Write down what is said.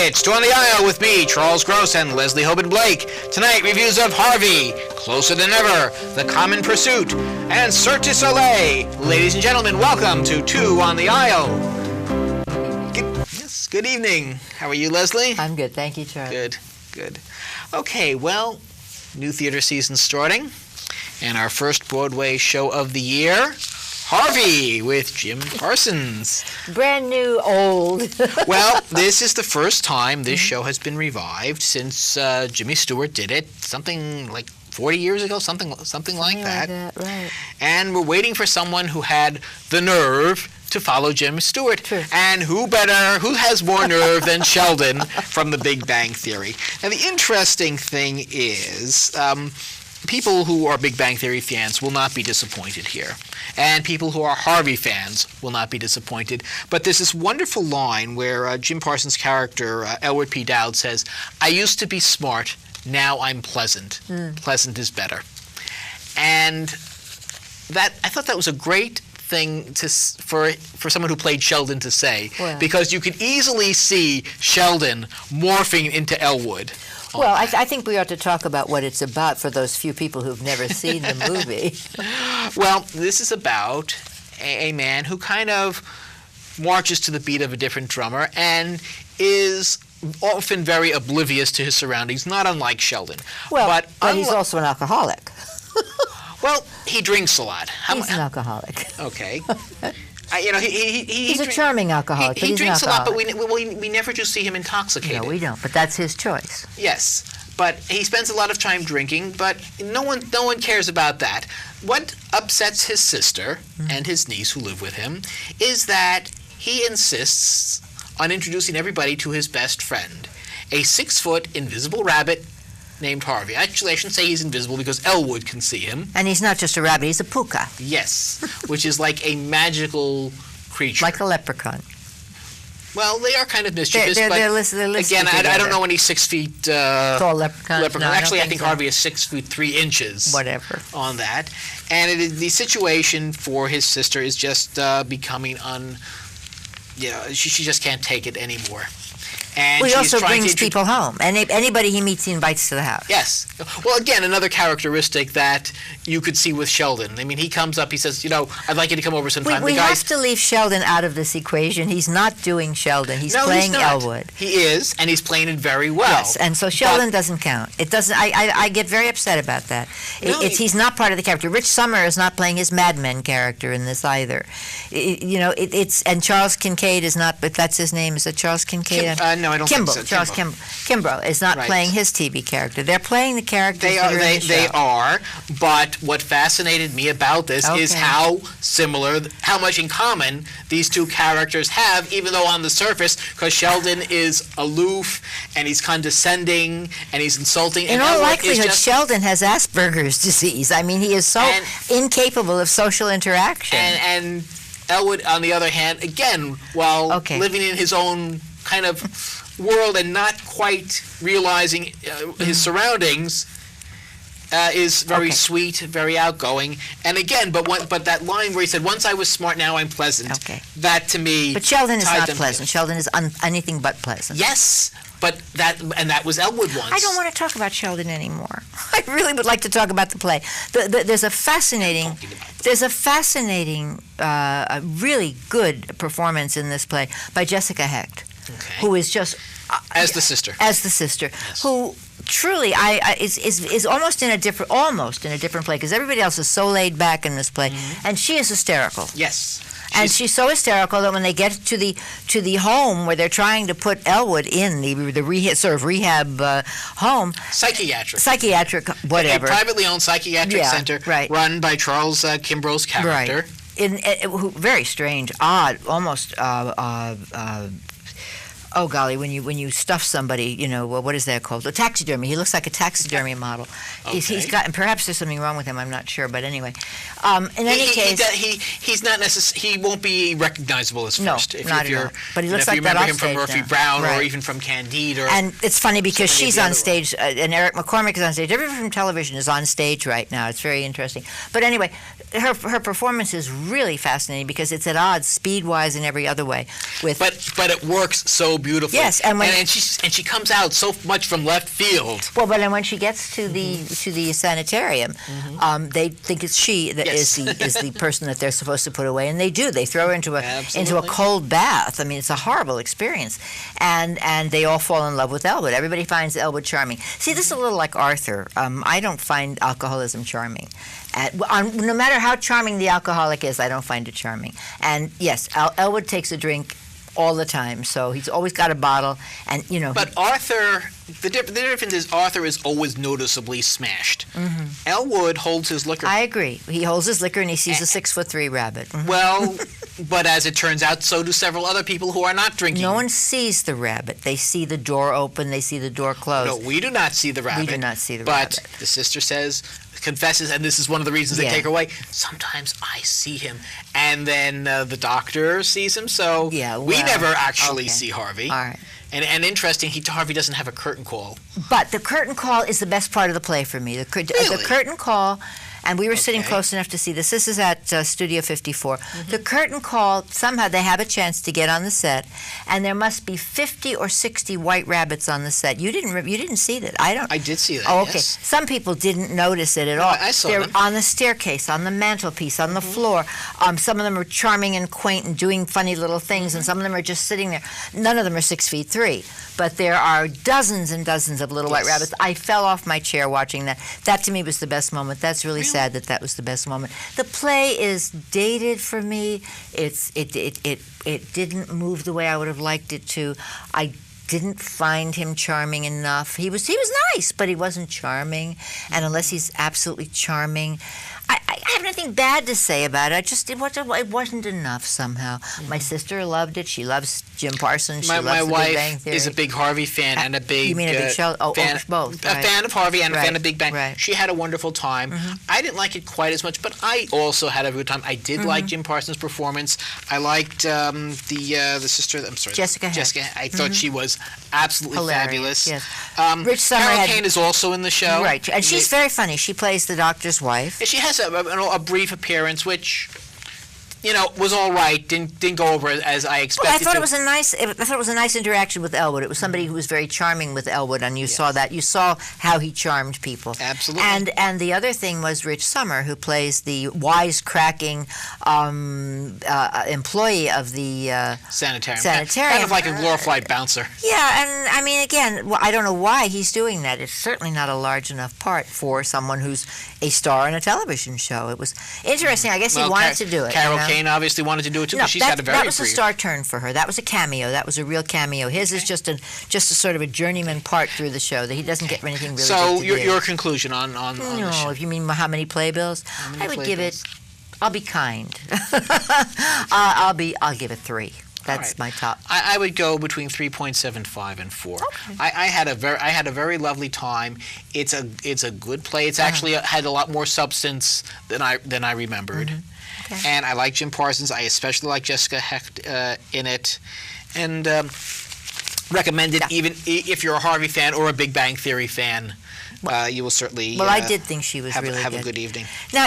It's Two on the Aisle with me, Charles Gross, and Leslie Hoban Blake. Tonight, reviews of Harvey, Closer Than Ever, The Common Pursuit, and Cirque du Soleil. Ladies and gentlemen, welcome to Two on the Aisle. Good evening. How are you, Leslie? I'm good, thank you, Charles. Good. Okay, well, new theater season starting, and our first Broadway show of the year, Harvey with Jim Parsons. Brand new, old. Well, this is the first time this show has been revived since Jimmy Stewart did it, something like 40 years ago, something like that. Right. And we're waiting for someone who had the nerve to follow Jim Stewart. True. And who has more nerve than Sheldon from The Big Bang Theory? Now, the interesting thing is, people who are Big Bang Theory fans will not be disappointed here. And people who are Harvey fans will not be disappointed. But there's this wonderful line where Jim Parsons' character, Elwood P. Dowd, says, "I used to be smart, now I'm pleasant. Pleasant is better." And I thought that was a great thing for someone who played Sheldon to say, because you could easily see Sheldon morphing into Elwood. Well, I think we ought to talk about what it's about for those few people who've never seen the movie. Well, this is about a man who kind of marches to the beat of a different drummer and is often very oblivious to his surroundings, not unlike Sheldon. Well, but he's also an alcoholic. Well, he drinks a lot. He's an alcoholic. Okay. He's a charming alcoholic. He drinks a lot, but we never do see him intoxicated. No, we don't. But that's his choice. Yes, but he spends a lot of time drinking. But no one cares about that. What upsets his sister and his niece who live with him is that he insists on introducing everybody to his best friend, a 6-foot invisible rabbit named Harvey. Actually, I shouldn't say he's invisible because Elwood can see him. And he's not just a rabbit, he's a puka. Yes, which is like a magical creature. Like a leprechaun. Well, they are kind of mischievous, they're again, I don't know any 6 feet tall leprechauns. No, Actually, I think Harvey is 6 feet 3 inches. Whatever. On that. And the situation for his sister is just becoming she just can't take it anymore. And he also brings people home. And anybody he meets, he invites to the house. Yes. Well, again, another characteristic that you could see with Sheldon. I mean, he comes up, he says, I'd like you to come over sometime. We have to leave Sheldon out of this equation. He's not doing Sheldon. He's playing Elwood. He is, and he's playing it very well. Yes, and so Sheldon doesn't count. It doesn't. I get very upset about that. He's not part of the character. Rich Sommer is not playing his Mad Men character in this either. And Charles Kincaid is not, but that's his name. Is it Charles Kincaid? No, I don't think so. Charles Kimbrough is not playing his TV character. They're playing the characters They are, but what fascinated me about this is how much in common these two characters have, even though on the surface, because Sheldon is aloof, and he's condescending, and he's insulting. In all likelihood, Sheldon has Asperger's disease. I mean, he is so incapable of social interaction. And Elwood, on the other hand, again, while living in his own kind of world and not quite realizing his surroundings, is very sweet, very outgoing. And again, but that line where he said, "Once I was smart, now I'm pleasant." That to me. But Sheldon is not pleasant. Sheldon is anything but pleasant. Yes, but that was Elwood once. I don't want to talk about Sheldon anymore. I really would like to talk about the play. There's a fascinating, really good performance in this play by Jessica Hecht, who is just as the sister. Yes. Who truly is almost in a different play, because everybody else is so laid back in this play, and she is hysterical. Yes. And she's so hysterical that when they get to the home where they're trying to put Elwood in the rehab home, psychiatric whatever, a privately owned psychiatric center run by Charles Kimbrough's character. Very strange, odd, almost. Oh golly, when you stuff somebody, what is that called? A taxidermy. He looks like a taxidermy model. He's got, and perhaps there's something wrong with him. I'm not sure, but anyway. In any case, he's not necessarily. He won't be recognizable as first. No, not at all. But he looks like that. If you remember him from Murphy Brown, or even from Candide, and it's funny because she's on stage, and Eric McCormick is on stage. Everyone from television is on stage right now. It's very interesting. But anyway, her performance is really fascinating because it's at odds, speed-wise and every other way, with. But it works so beautifully. Yes, and she comes out so much from left field. Well, but then when she gets to the sanitarium, they think it's she that is the person that they're supposed to put away, and they do. They throw her into a cold bath. I mean, it's a horrible experience, and they all fall in love with Elwood. Everybody finds Elwood charming. See, this is a little like Arthur. I don't find alcoholism charming. No matter how charming the alcoholic is, I don't find it charming. And yes, Elwood takes a drink all the time, so he's always got a bottle, and But Arthur, the difference is Arthur is always noticeably smashed. Elwood holds his liquor. I agree. He holds his liquor and he sees a 6'3" rabbit. Well, but as it turns out, so do several other people who are not drinking. No one sees the rabbit. They see the door open. They see the door closed. No, we do not see the rabbit. We do not see the rabbit. But the sister confesses, and this is one of the reasons they take her away. Sometimes I see him, and then the doctor sees him. So we never actually see Harvey. All right. And interesting, Harvey doesn't have a curtain call. But the curtain call is the best part of the play for me. The curtain call. And we were sitting close enough to see this. This is at Studio 54. The curtain call, somehow they have a chance to get on the set, and there must be 50 or 60 white rabbits on the set. You didn't see that. I did see that. Oh, okay. Yes. Some people didn't notice it at all. I saw They're them. on the staircase, on the mantelpiece, on the floor. Some of them are charming and quaint and doing funny little things, and some of them are just sitting there. None of them are 6'3", but there are dozens and dozens of little white rabbits. I fell off my chair watching that. That to me was the best moment. That's really sad that was the best moment. The play is dated for me. It didn't move the way I would have liked it to. I didn't find him charming enough. He was nice, but he wasn't charming. And unless he's absolutely charming, I have nothing bad to say about it. It wasn't enough somehow. My sister loved it. She loves Jim Parsons. She loves The Big Bang Theory. My wife is a big Harvey fan and a big. You mean a big Sheldon? Oh, both. A fan of Harvey and a fan of Big Bang. Right. She had a wonderful time. I didn't like it quite as much, but I also had a good time. I did like Jim Parsons' performance. I liked the sister. I'm sorry, Jessica. I thought she was absolutely hilarious, fabulous. Yes. Rich Summer Carol Kane is also in the show. Right, and she's very funny. She plays the doctor's wife. She has a brief appearance, which was all right. Didn't go over as I expected. Well, I thought it was a nice interaction with Elwood. It was somebody who was very charming with Elwood, and you saw that. You saw how he charmed people. Absolutely. And the other thing was Rich Summer, who plays the wisecracking employee of the sanitarium. Sanitarium. Kind of like a glorified bouncer. Yeah, and I mean, again, I don't know why he's doing that. It's certainly not a large enough part for someone who's a star in a television show. It was interesting. I guess he wanted to do it. Carol Kane obviously wanted to do it too, because she's had a very that was a star turn for her. That was a cameo. That was a real cameo. His is just a sort of a journeyman part through the show that he doesn't get anything really So good to do. your conclusion on the show? If you mean how many playbills, I would give it. I'll be kind. I'll give it 3. That's my top. I would go between 3.75 and 4. Okay. I had a very lovely time. It's a good play. It's actually had a lot more substance than I remembered. Okay. And I like Jim Parsons. I especially like Jessica Hecht in it, and recommend it even if you're a Harvey fan or a Big Bang Theory fan. You will certainly. Well, I did think she was really have good. a good evening. Now,